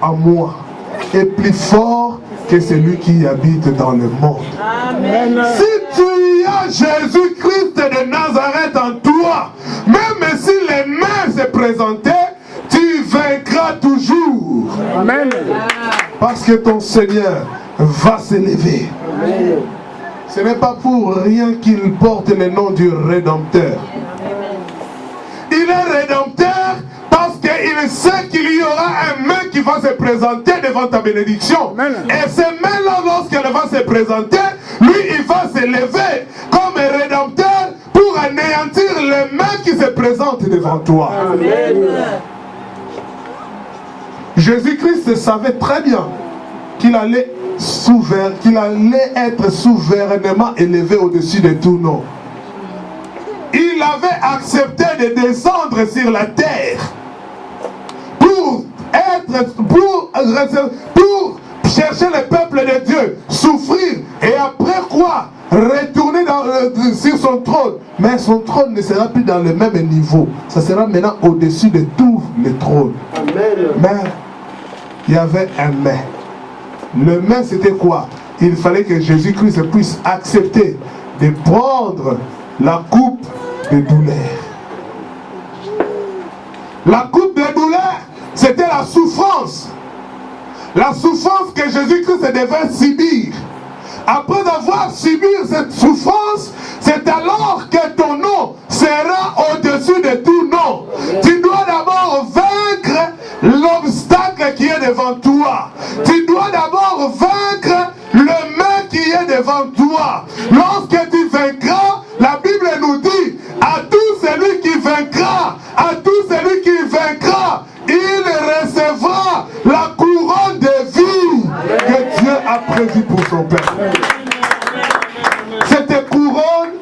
en moi est plus fort que celui qui habite dans le monde. Amen. Si tu as Jésus-Christ de Nazareth en toi, même si les mains se présentaient, tu vaincras toujours. Amen. Parce que ton Seigneur va s'élever. Ce n'est pas pour rien qu'il porte le nom du Rédempteur. Il est Rédempteur parce qu'il sait qu'il y aura un main qui va se présenter devant ta bénédiction. Et ce main-là, lorsqu'elle va se présenter, lui, il va s'élever comme un Rédempteur pour anéantir les mains qui se présentent devant toi. Amen. Jésus-Christ savait très bien qu'il allait être souverainement élevé au-dessus de tout nom. Il avait accepté de descendre sur la terre pour chercher le peuple de Dieu, souffrir et après quoi retourner sur son trône. Mais son trône ne sera plus dans le même niveau. Ça sera maintenant au-dessus de tous les trônes. Amen. Mais il y avait un mais. Le mais c'était quoi? Il fallait que Jésus-Christ puisse accepter de prendre la coupe de douleur. La coupe de douleur, c'était la souffrance. La souffrance que Jésus-Christ devait subir. Après avoir subi cette souffrance, c'est alors que ton nom sera au-dessus de tout nom. Tu dois d'abord vaincre l'obstacle qui est devant toi. Tu dois d'abord vaincre le mal qui est devant toi. Lorsque tu vaincras, la Bible nous dit, à tout celui qui vaincra, il recevra la couronne de vie que Dieu a prévue pour son peuple. Cette couronne,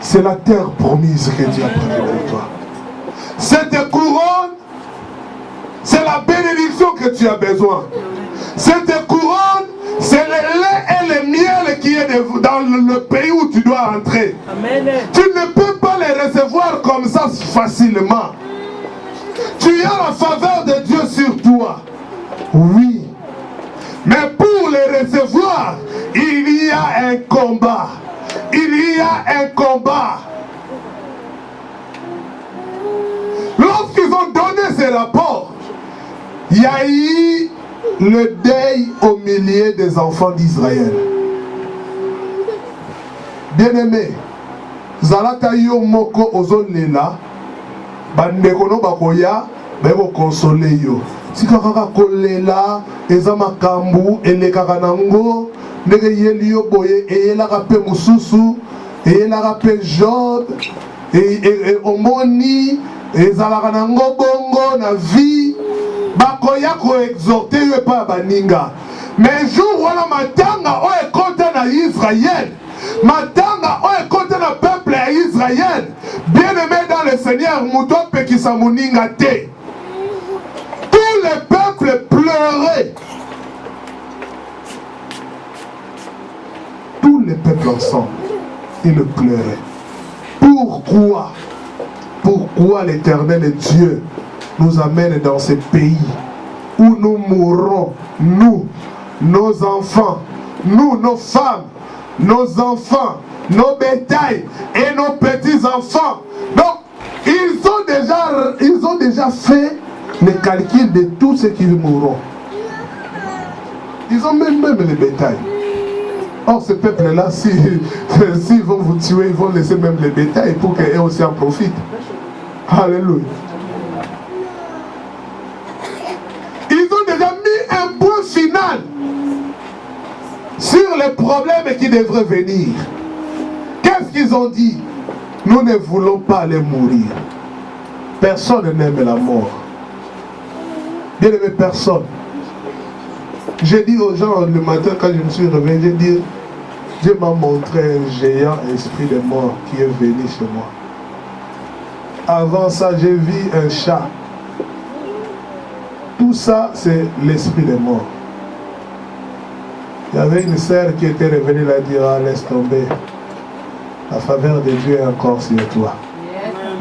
c'est la terre promise que Dieu a prévue pour toi. Cette couronne, c'est la bénédiction que tu as besoin. Cette couronne, c'est le lait et le miel qui est dans le pays où tu dois entrer. Amen. Tu ne peux pas les recevoir comme ça facilement. Tu as la faveur de Dieu sur toi. Oui. Mais pour les recevoir, il y a un combat. Il y a un combat. Lorsqu'ils ont donné ces rapports, il y a eu le deuil au milieu des enfants d'Israël. Bien-aimé, Zalata yo moko ozolela, bandekono bakoya, beko consoler yo. Si kaka kolela, eza makambu, elekaka nango, ndenge yeli yo boye, eyelaka pe mususu, eyelaka pe Job, omoni, ezalaka nango bongo na vie, bakoya ko exhorter yo pa baninga. Mais jour wana matanga o ekota na Israël, matanga o ekota na peuple à Israël, bien aimé dans le Seigneur, muto pekisa muninga te. Tout le peuple pleurait. Tout le peuple ensemble, ils pleuraient. Pourquoi? Pourquoi l'Éternel Dieu nous amène dans ce pays où nous mourrons, nous, nos enfants, nous, nos femmes, nos enfants, nos bétails et nos petits-enfants. Donc, ils ont déjà fait les calculs de tous ceux qui mourront. Ils ont même les bétails. Or, ce peuple-là, s'ils vont vous tuer, ils vont laisser même les bétails pour qu'eux aussi en profitent. Alléluia. Ils ont déjà mis un point final sur les problèmes qui devraient venir. Qu'est-ce qu'ils ont dit? Nous ne voulons pas aller mourir. Personne n'aime la mort. Bien aimé, personne. J'ai dit aux gens le matin quand je me suis réveillé, j'ai dit, Dieu m'a montré un géant esprit de mort qui est venu chez moi. Avant ça, j'ai vu un chat. Tout ça, c'est l'esprit de mort. Il y avait une sœur qui était revenue là dire, ah, laisse tomber. La faveur de Dieu est encore sur toi.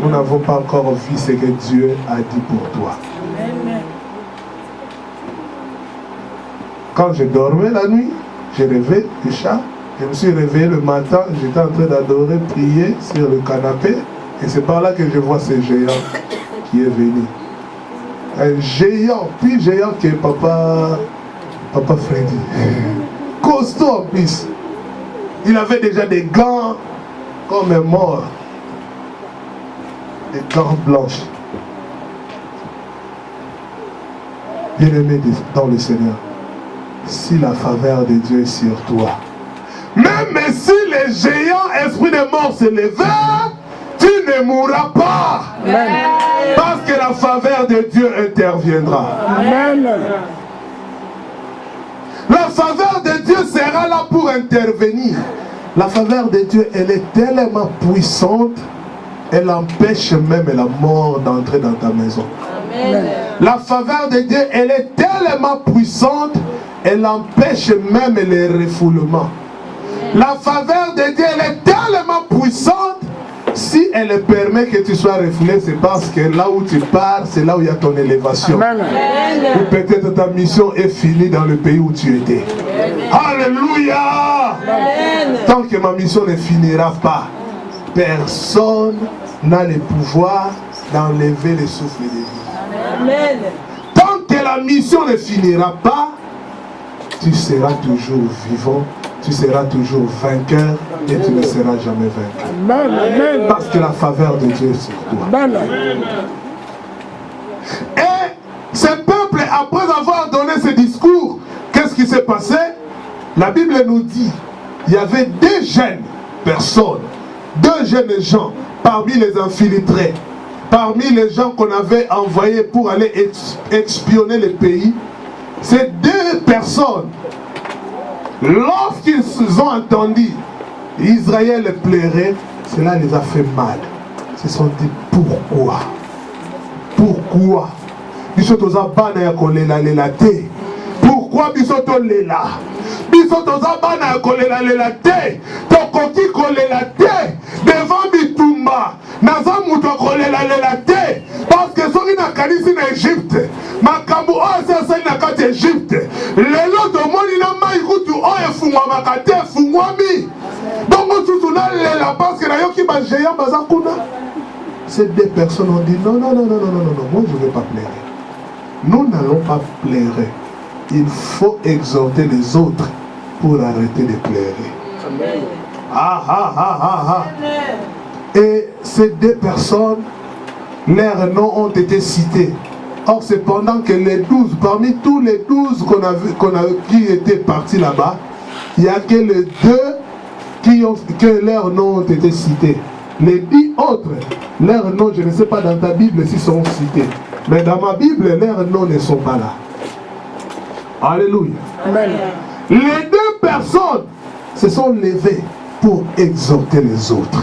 Nous n'avons pas encore vu ce que Dieu a dit pour toi. Quand je dormais la nuit, je rêvais du chat. Je me suis réveillé le matin, j'étais en train d'adorer, prier sur le canapé. Et c'est par là que je vois ce géant qui est venu. Un géant, plus géant que Papa Freddy. Costaud en plus. Il avait déjà des gants comme un mort. Des gants blanches. Bien-aimé dans le Seigneur, si la faveur de Dieu est sur toi, même si les géants esprits de mort se levèrent, tu ne mourras pas. Amen. Parce que la faveur de Dieu interviendra. Amen. La faveur de Dieu sera là pour intervenir. La faveur de Dieu, elle est tellement puissante, elle empêche même la mort d'entrer dans ta maison. Amen. La faveur de Dieu, elle est tellement puissante, elle empêche même les refoulements. La faveur de Dieu, elle est tellement puissante, si elle permet que tu sois refoulé, c'est parce que là où tu pars, c'est là où il y a ton élévation. Amen. Ou peut-être ta mission est finie dans le pays où tu étais. Amen. Alléluia. Amen. Tant que ma mission ne finira pas, personne n'a le pouvoir d'enlever le souffle de vie. Amen. Tant que la mission ne finira pas, tu seras toujours vivant. Tu seras toujours vainqueur et tu ne seras jamais vainqueur. Amen. Parce que la faveur de Dieu est sur toi. Amen. Et ce peuple, après avoir donné ce discours, qu'est-ce qui s'est passé? La Bible nous dit, il y avait deux jeunes personnes, deux jeunes gens parmi les infiltrés, parmi les gens qu'on avait envoyés pour aller espionner le pays. Ces deux personnes, lorsqu'ils ont entendu Israël pleurer, cela les a fait mal. Ils se sont dit pourquoi? Pourquoi? Pourquoi bisoto lela? Bisoto zabana kolela lela te. Tokoki kolela te devant bitumba. Naza muto kolela lela te. Parce que soki na kanisi na Égypte, makambo oyo asali na kati Égypte, lelo tomoni na mai kutu oyo efungwamaka te efungwami. Donc susu na lela parce que nayoki ba géant baza kuna. Ces deux personnes ont dit non, moi je ne vais pas pleurer. Nous n'allons pas pleurer. Il faut exhorter les autres pour arrêter de pleurer. Amen. Et ces deux personnes, leurs noms ont été cités. Or, c'est pendant que les 12, parmi tous les 12 qui étaient partis là-bas, il n'y a que les deux que leurs noms ont été cités. Les 10 autres, leurs noms, je ne sais pas dans ta Bible s'ils sont cités. Mais dans ma Bible, leurs noms ne sont pas là. Alléluia. Amen. Les deux personnes se sont levées pour exhorter les autres.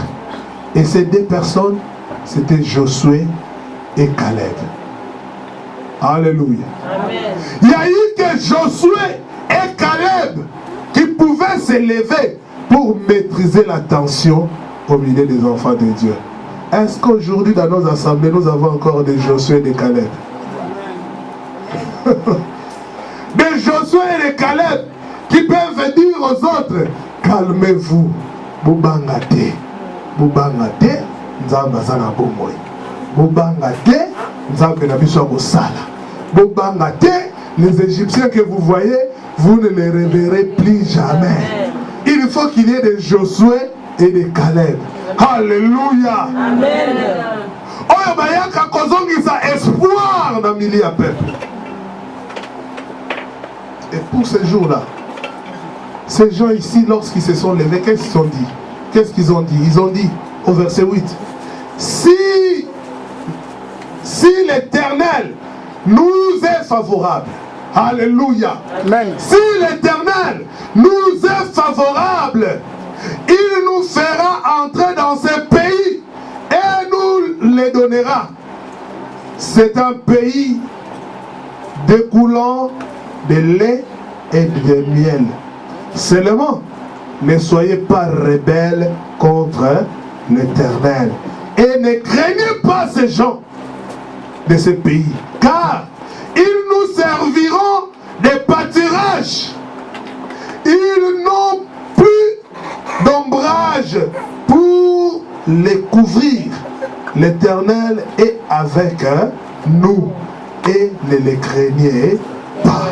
Et ces deux personnes, c'était Josué et Caleb. Alléluia. Amen. Il y a eu que Josué et Caleb qui pouvaient se lever pour maîtriser la tension au milieu des enfants de Dieu. Est-ce qu'aujourd'hui dans nos assemblées, nous avons encore des Josué et des Caleb? Des Josué et des Caleb qui peuvent dire aux autres, calmez-vous, Boubangate, Boubangate, Nzambazana Bomoy, Boubangate, Nzambena Sala, Boubangate, les Égyptiens que vous voyez, vous ne les reverrez plus jamais. Il faut qu'il y ait des Josué et des Caleb. Alléluia. Amen. Oyo bayaka kozongisa espoir dans milieu à peuple. Et pour ces jours-là, ces gens ici, lorsqu'ils se sont levés, qu'est-ce qu'ils ont dit? Qu'est-ce qu'ils ont dit? Ils ont dit, au verset 8, si l'Éternel nous est favorable, alléluia. Amen. Si l'Éternel nous est favorable, il nous fera entrer dans ce pays et nous les donnera. C'est un pays découlant de lait et de miel. Seulement, ne soyez pas rebelles contre l'Éternel. Et ne craignez pas ces gens de ce pays, car ils nous serviront de pâturage les couvrir. L'Éternel est avec nous et ne les craignez pas.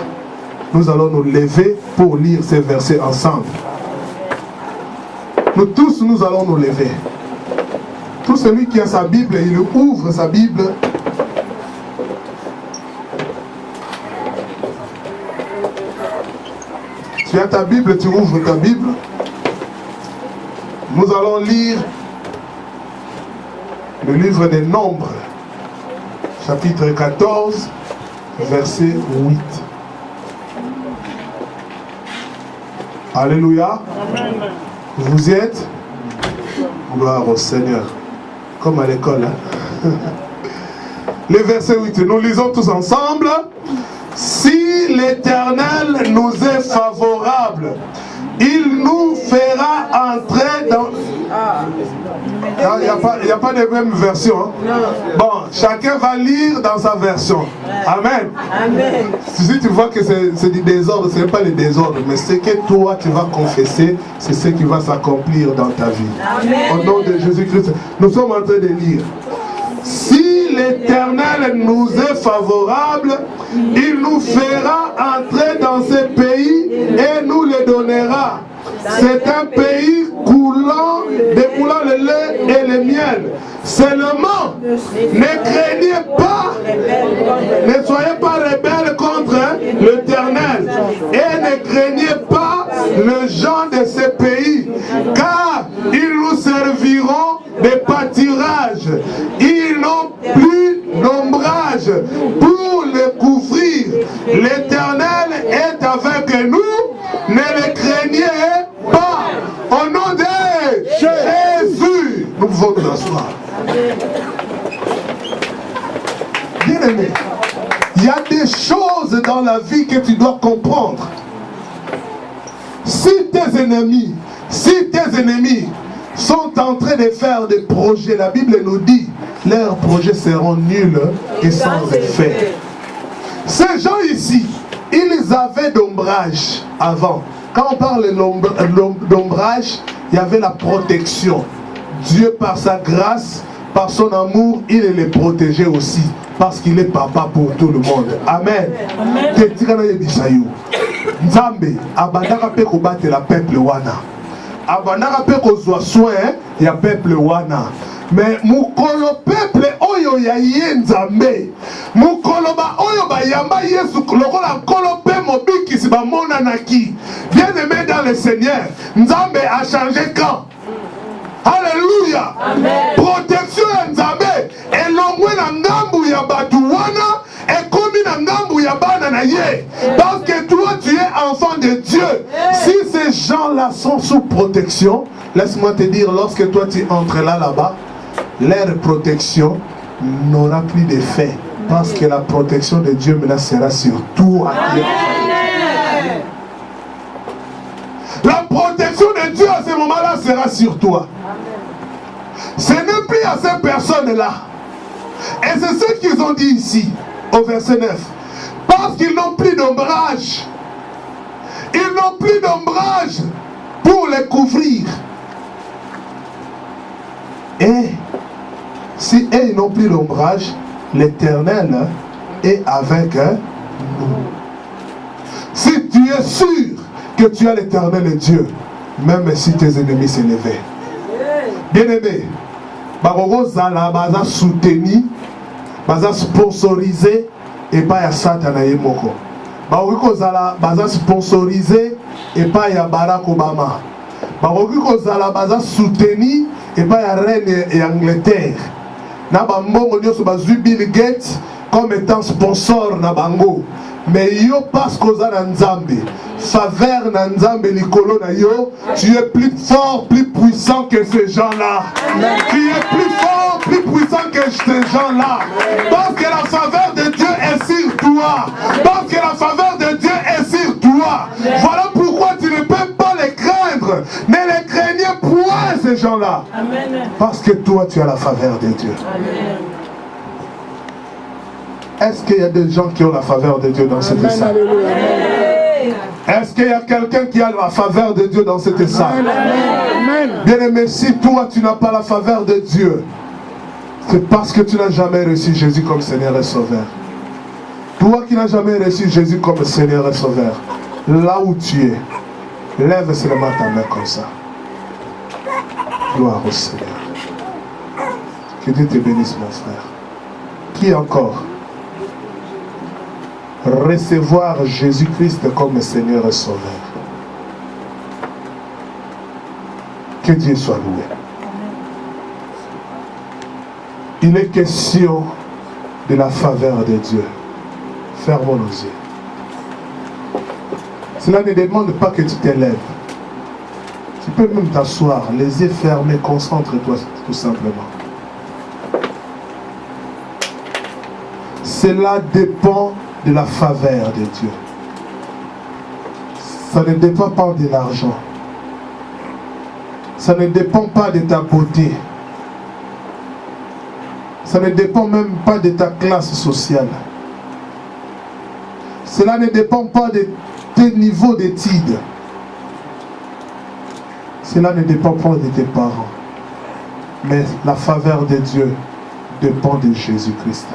Nous allons nous lever pour lire ces versets ensemble. Nous tous, nous allons nous lever. Tout celui qui a sa Bible, il ouvre sa Bible. Tu as ta Bible, tu ouvres ta Bible. Nous allons lire le livre des Nombres, chapitre 14, verset 8. Alléluia. Vous y êtes? Gloire au Seigneur. Comme à l'école. Hein? Le verset 8, nous lisons tous ensemble. Si l'Éternel nous est favorable, il nous fera entrer dans... Il n'y a pas de même version. Hein? Bon, chacun va lire dans sa version. Amen. Amen. Si tu vois que c'est du désordre, ce n'est pas le désordre, mais ce que toi tu vas confesser, c'est ce qui va s'accomplir dans ta vie. Amen. Au nom de Jésus-Christ, nous sommes en train de lire. Si l'Éternel nous est favorable, il nous fera entrer dans ce pays et nous le donnera. C'est un pays découlant le lait et le miel. Seulement, ne craignez pas, ne soyez pas rebelles contre l'Éternel et ne craignez pas le gens de ce pays, car ils nous serviront de pâturage. Ils n'ont plus d'ombrage pour les couvrir. L'Éternel est avec nous, ne les craignez pas. Au nom de Jésus, nous pouvons nous asseoir. Bien aimé, il y a des choses dans la vie que tu dois comprendre. Si tes ennemis sont en train de faire des projets, la Bible nous dit, leurs projets seront nuls et sans effet. Ces gens ici, ils avaient d'ombrage avant. Quand on parle d'ombrage, il y avait la protection. Dieu, par sa grâce, par son amour, il les protégeait aussi. Parce qu'il est papa pour tout le monde. Amen. Nzambe, abandaka pe ko batela peuple wana. Abandaka pe ko zwa soin ya peuple wana. Mais mukolo peuple oyo ya ye Nzambe. Mukolo ba oyo ba yamba Yesu lokola nkolo pe mobikisi ba mona naki. Bien aimé dans le Seigneur, Nzambe a changé quand? Alléluia. Amen. Protection ya Nzambe elongwe na ngambu ya batu wana ekomi na ngambu ya bana na ye. Parce que toi tu es enfant de Dieu. Si ces gens-là sont sous protection, laisse-moi te dire, lorsque toi tu entres là-bas, leur protection n'aura plus d'effet. Parce que la protection de Dieu maintenant sera sur toi. La protection de Dieu à ce moment-là sera sur toi. Ce n'est plus à ces personnes-là. Et c'est ce qu'ils ont dit ici, au verset 9. Parce qu'ils n'ont plus d'ombrage. Ils n'ont plus d'ombrage pour les couvrir. Et si ils n'ont plus d'ombrage, l'Éternel est avec nous. Si tu es sûr que tu as l'Éternel et Dieu, même si tes ennemis s'élevaient. Bien-aimé, Zala baza soutenu, baza sponsorisé et pas ya Satan et Moko. Zala baza sponsorisé et pas ya Barack Obama. Zala baza soutenu et pas ya reine et Angleterre. Na bambongo nyoso bazu Bill Gates comme étant sponsor na bango. Mais yo parce que za Nzambe, faveur na Nzambe likolo na yo, tu es plus fort, plus puissant que ces gens-là. Tu es plus fort, plus puissant que ces gens-là. Parce que la faveur de Dieu est sur toi. Parce que la faveur de Dieu est sur toi. Voilà pourquoi tu ne peux pas les craindre. Ne les craignez point ces gens-là. Parce que toi tu as la faveur de Dieu. Amen. Est-ce qu'il y a des gens qui ont la faveur de Dieu dans cette salle? Est-ce qu'il y a quelqu'un qui a la faveur de Dieu dans cette salle? Bien-aimé, si toi tu n'as pas la faveur de Dieu, c'est parce que tu n'as jamais reçu Jésus comme Seigneur et Sauveur. Toi qui n'as jamais reçu Jésus comme Seigneur et Sauveur, là où tu es, lève seulement ta main comme ça. Gloire au Seigneur. Que Dieu te bénisse, mon frère. Qui encore? Recevoir Jésus-Christ comme Seigneur et Sauveur. Que Dieu soit loué. Il est question de la faveur de Dieu. Fermons nos yeux. Cela ne demande pas que tu t'élèves. Tu peux même t'asseoir, les yeux fermés, concentre-toi tout simplement. Cela dépend de la faveur de Dieu. Ça ne dépend pas de l'argent. Ça ne dépend pas de ta beauté. Ça ne dépend même pas de ta classe sociale. Cela ne dépend pas de tes niveaux d'études. Cela ne dépend pas de tes parents. Mais la faveur de Dieu dépend de Jésus-Christ.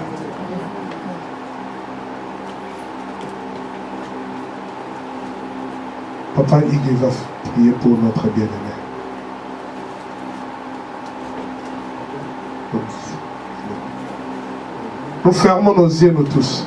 Papa Iggy va prier pour notre bien-aimé. Nous fermons nos yeux, nous tous.